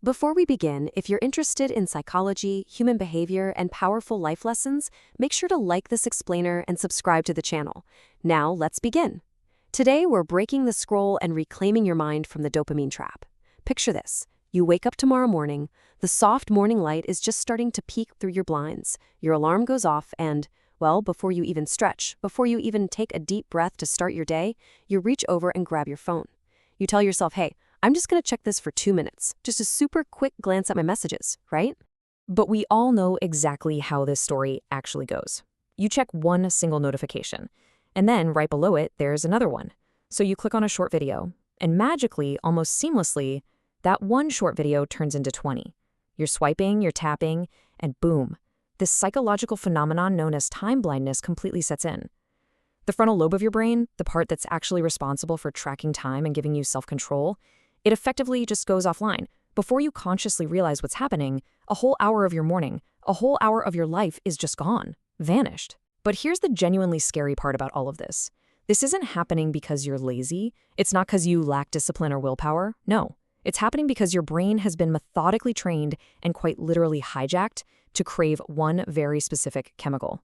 Before we begin, if you're interested in psychology, human behavior, and powerful life lessons, make sure to like this explainer and subscribe to the channel. Now, let's begin. Today, we're breaking the scroll and reclaiming your mind from the dopamine trap. Picture this. You wake up tomorrow morning, the soft morning light is just starting to peek through your blinds, your alarm goes off, and, well, before you even stretch, before you even take a deep breath to start your day, you reach over and grab your phone. You tell yourself, hey, I'm just going to check this for 2 minutes, just a super quick glance at my messages, right? But we all know exactly how this story actually goes. You check one single notification, and then right below it, there's another one. So you click on a short video, and magically, almost seamlessly, that one short video turns into 20. You're swiping, you're tapping, and boom, this psychological phenomenon known as time blindness completely sets in. The frontal lobe of your brain, the part that's actually responsible for tracking time and giving you self-control, it effectively just goes offline. Before you consciously realize what's happening, a whole hour of your morning, a whole hour of your life is just gone, vanished. But here's the genuinely scary part about all of this. This isn't happening because you're lazy. It's not because you lack discipline or willpower. No, it's happening because your brain has been methodically trained and quite literally hijacked to crave one very specific chemical.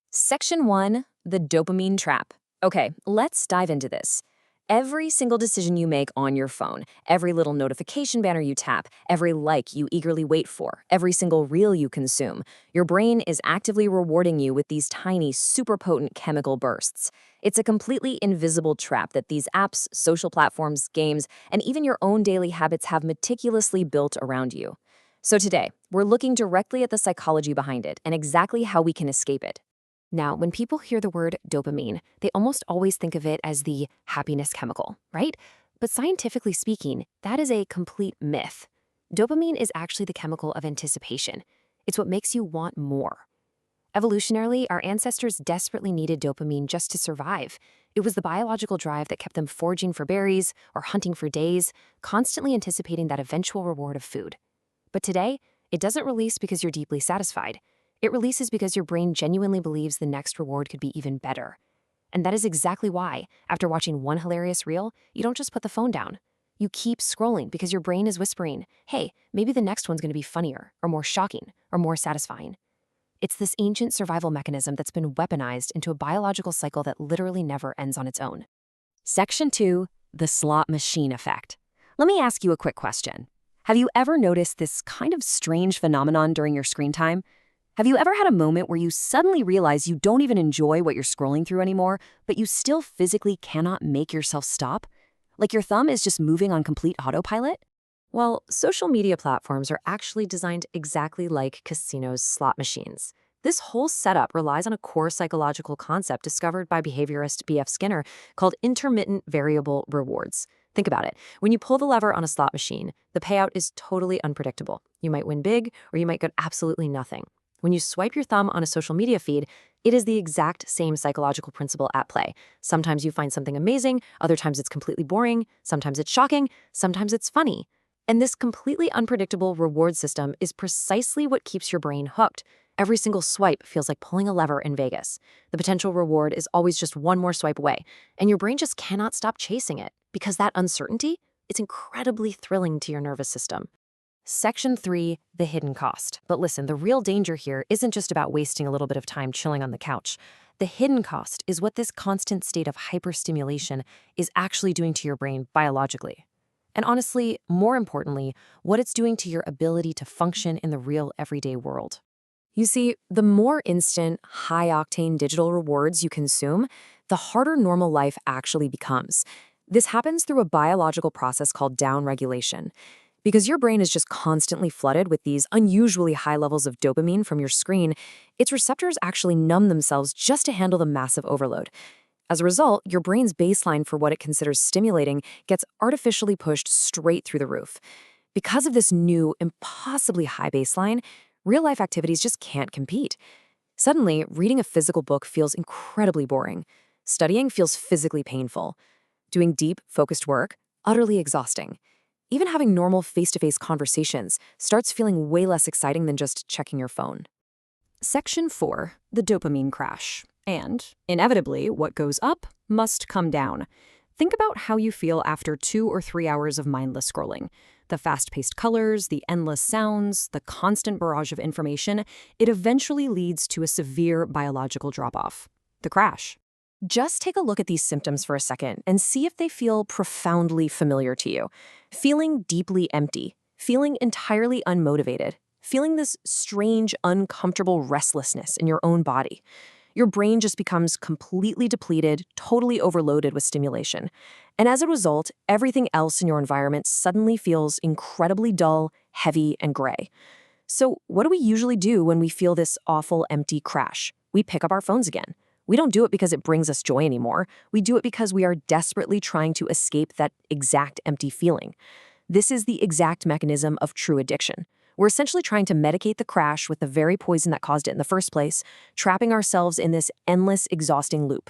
Section 1, the dopamine trap. Okay, let's dive into this. Every single decision you make on your phone, every little notification banner you tap, every like you eagerly wait for, every single reel you consume, your brain is actively rewarding you with these tiny, super potent chemical bursts. It's a completely invisible trap that these apps, social platforms, games, and even your own daily habits have meticulously built around you. So today, we're looking directly at the psychology behind it and exactly how we can escape it. Now, when people hear the word dopamine, they almost always think of it as the happiness chemical, right? But scientifically speaking, that is a complete myth. Dopamine is actually the chemical of anticipation. It's what makes you want more. Evolutionarily, our ancestors desperately needed dopamine just to survive. It was the biological drive that kept them foraging for berries or hunting for days, constantly anticipating that eventual reward of food. But today, it doesn't release because you're deeply satisfied. It releases because your brain genuinely believes the next reward could be even better. And that is exactly why, after watching one hilarious reel, you don't just put the phone down. You keep scrolling because your brain is whispering, hey, maybe the next one's going to be funnier, or more shocking, or more satisfying. It's this ancient survival mechanism that's been weaponized into a biological cycle that literally never ends on its own. Section 2, the slot machine effect. Let me ask you a quick question. Have you ever noticed this kind of strange phenomenon during your screen time? Have you ever had a moment where you suddenly realize you don't even enjoy what you're scrolling through anymore, but you still physically cannot make yourself stop? Like your thumb is just moving on complete autopilot? Well, social media platforms are actually designed exactly like casinos' slot machines. This whole setup relies on a core psychological concept discovered by behaviorist B.F. Skinner called intermittent variable rewards. Think about it. When you pull the lever on a slot machine, the payout is totally unpredictable. You might win big, or you might get absolutely nothing. When you swipe your thumb on a social media feed, it is the exact same psychological principle at play. Sometimes you find something amazing, other times it's completely boring, sometimes it's shocking, sometimes it's funny. And this completely unpredictable reward system is precisely what keeps your brain hooked. Every single swipe feels like pulling a lever in Vegas. The potential reward is always just one more swipe away, and your brain just cannot stop chasing it because that uncertainty, it's incredibly thrilling to your nervous system. Section 3, the hidden cost. But listen, the real danger here isn't just about wasting a little bit of time chilling on the couch. The hidden cost is what this constant state of hyperstimulation is actually doing to your brain biologically. And honestly, more importantly, what it's doing to your ability to function in the real everyday world. You see, the more instant, high-octane digital rewards you consume, the harder normal life actually becomes. This happens through a biological process called downregulation. Because your brain is just constantly flooded with these unusually high levels of dopamine from your screen, its receptors actually numb themselves just to handle the massive overload. As a result, your brain's baseline for what it considers stimulating gets artificially pushed straight through the roof. Because of this new, impossibly high baseline, real-life activities just can't compete. Suddenly, reading a physical book feels incredibly boring. Studying feels physically painful. Doing deep, focused work, utterly exhausting. Even having normal face-to-face conversations starts feeling way less exciting than just checking your phone. Section 4, the dopamine crash. And, inevitably, what goes up must come down. Think about how you feel after 2 or 3 hours of mindless scrolling. The fast-paced colors, the endless sounds, the constant barrage of information, it eventually leads to a severe biological drop-off. The crash. Just take a look at these symptoms for a second and see if they feel profoundly familiar to you. Feeling deeply empty, feeling entirely unmotivated, feeling this strange, uncomfortable restlessness in your own body. Your brain just becomes completely depleted, totally overloaded with stimulation. And as a result, everything else in your environment suddenly feels incredibly dull, heavy, and gray. So what do we usually do when we feel this awful, empty crash? We pick up our phones again. We don't do it because it brings us joy anymore. We do it because we are desperately trying to escape that exact empty feeling. This is the exact mechanism of true addiction. We're essentially trying to medicate the crash with the very poison that caused it in the first place, trapping ourselves in this endless, exhausting loop.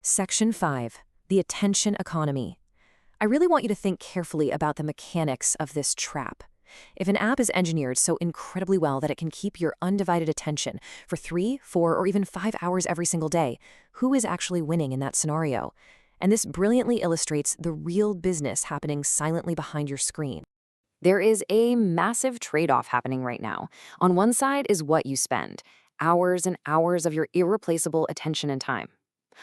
Section 5. The attention economy. I really want you to think carefully about the mechanics of this trap. If an app is engineered so incredibly well that it can keep your undivided attention for 3, 4, or even 5 hours every single day, who is actually winning in that scenario? And this brilliantly illustrates the real business happening silently behind your screen. There is a massive trade-off happening right now. On one side is what you spend, hours and hours of your irreplaceable attention and time.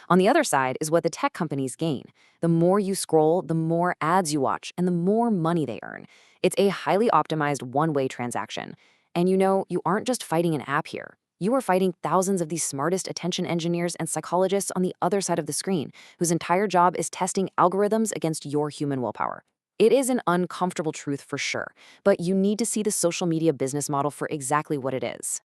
On the other side is what the tech companies gain. The more you scroll, the more ads you watch, and the more money they earn. It's a highly optimized one-way transaction. And you aren't just fighting an app here. You are fighting thousands of the smartest attention engineers and psychologists on the other side of the screen, whose entire job is testing algorithms against your human willpower. It is an uncomfortable truth for sure, but you need to see the social media business model for exactly what it is.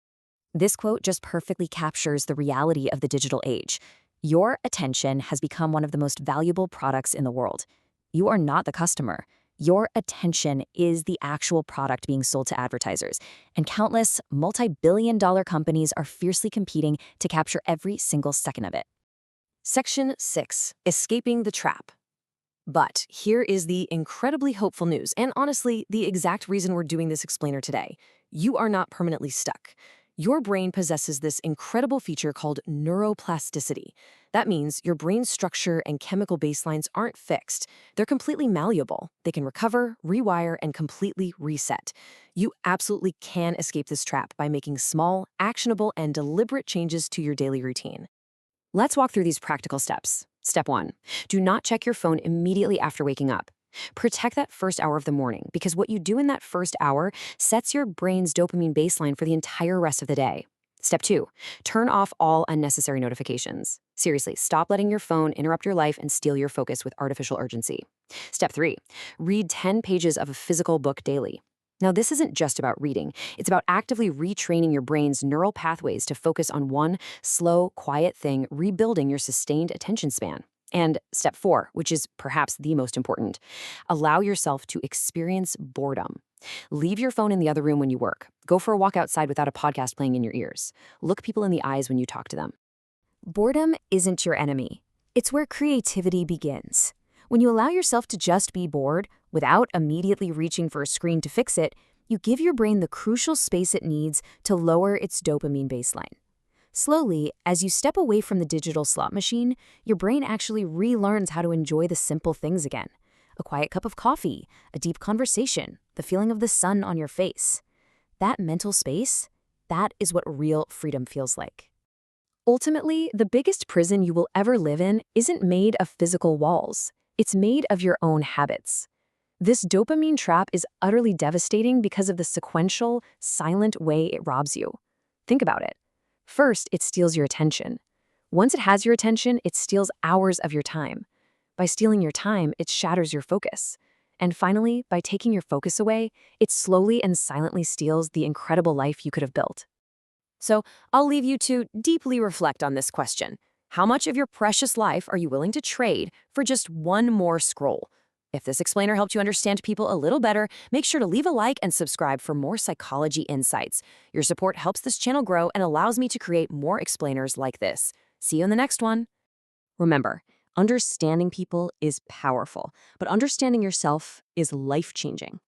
This quote just perfectly captures the reality of the digital age. Your attention has become one of the most valuable products in the world. You are not the customer. Your attention is the actual product being sold to advertisers, and countless multi-billion-dollar companies are fiercely competing to capture every single second of it. Section 6. Escaping the trap. But here is the incredibly hopeful news, and honestly, the exact reason we're doing this explainer today. You are not permanently stuck. Your brain possesses this incredible feature called neuroplasticity. That means your brain's structure and chemical baselines aren't fixed. They're completely malleable. They can recover, rewire, and completely reset. You absolutely can escape this trap by making small, actionable, and deliberate changes to your daily routine. Let's walk through these practical steps. Step 1. Do not check your phone immediately after waking up. Protect that first hour of the morning, because what you do in that first hour sets your brain's dopamine baseline for the entire rest of the day. Step 2. Turn off all unnecessary notifications. Seriously, stop letting your phone interrupt your life and steal your focus with artificial urgency. Step 3. Read 10 pages of a physical book daily. Now, this isn't just about reading. It's about actively retraining your brain's neural pathways to focus on one slow, quiet thing, rebuilding your sustained attention span. And step 4, which is perhaps the most important, allow yourself to experience boredom. Leave your phone in the other room when you work. Go for a walk outside without a podcast playing in your ears. Look people in the eyes when you talk to them. Boredom isn't your enemy. It's where creativity begins. When you allow yourself to just be bored, without immediately reaching for a screen to fix it, you give your brain the crucial space it needs to lower its dopamine baseline. Slowly, as you step away from the digital slot machine, your brain actually relearns how to enjoy the simple things again. A quiet cup of coffee, a deep conversation, the feeling of the sun on your face. That mental space, that is what real freedom feels like. Ultimately, the biggest prison you will ever live in isn't made of physical walls. It's made of your own habits. This dopamine trap is utterly devastating because of the sequential, silent way it robs you. Think about it. First, it steals your attention. Once it has your attention, it steals hours of your time. By stealing your time, it shatters your focus. And finally, by taking your focus away, it slowly and silently steals the incredible life you could have built. So, I'll leave you to deeply reflect on this question. How much of your precious life are you willing to trade for just one more scroll? If this explainer helped you understand people a little better, make sure to leave a like and subscribe for more psychology insights. Your support helps this channel grow and allows me to create more explainers like this. See you in the next one. Remember, understanding people is powerful, but understanding yourself is life-changing.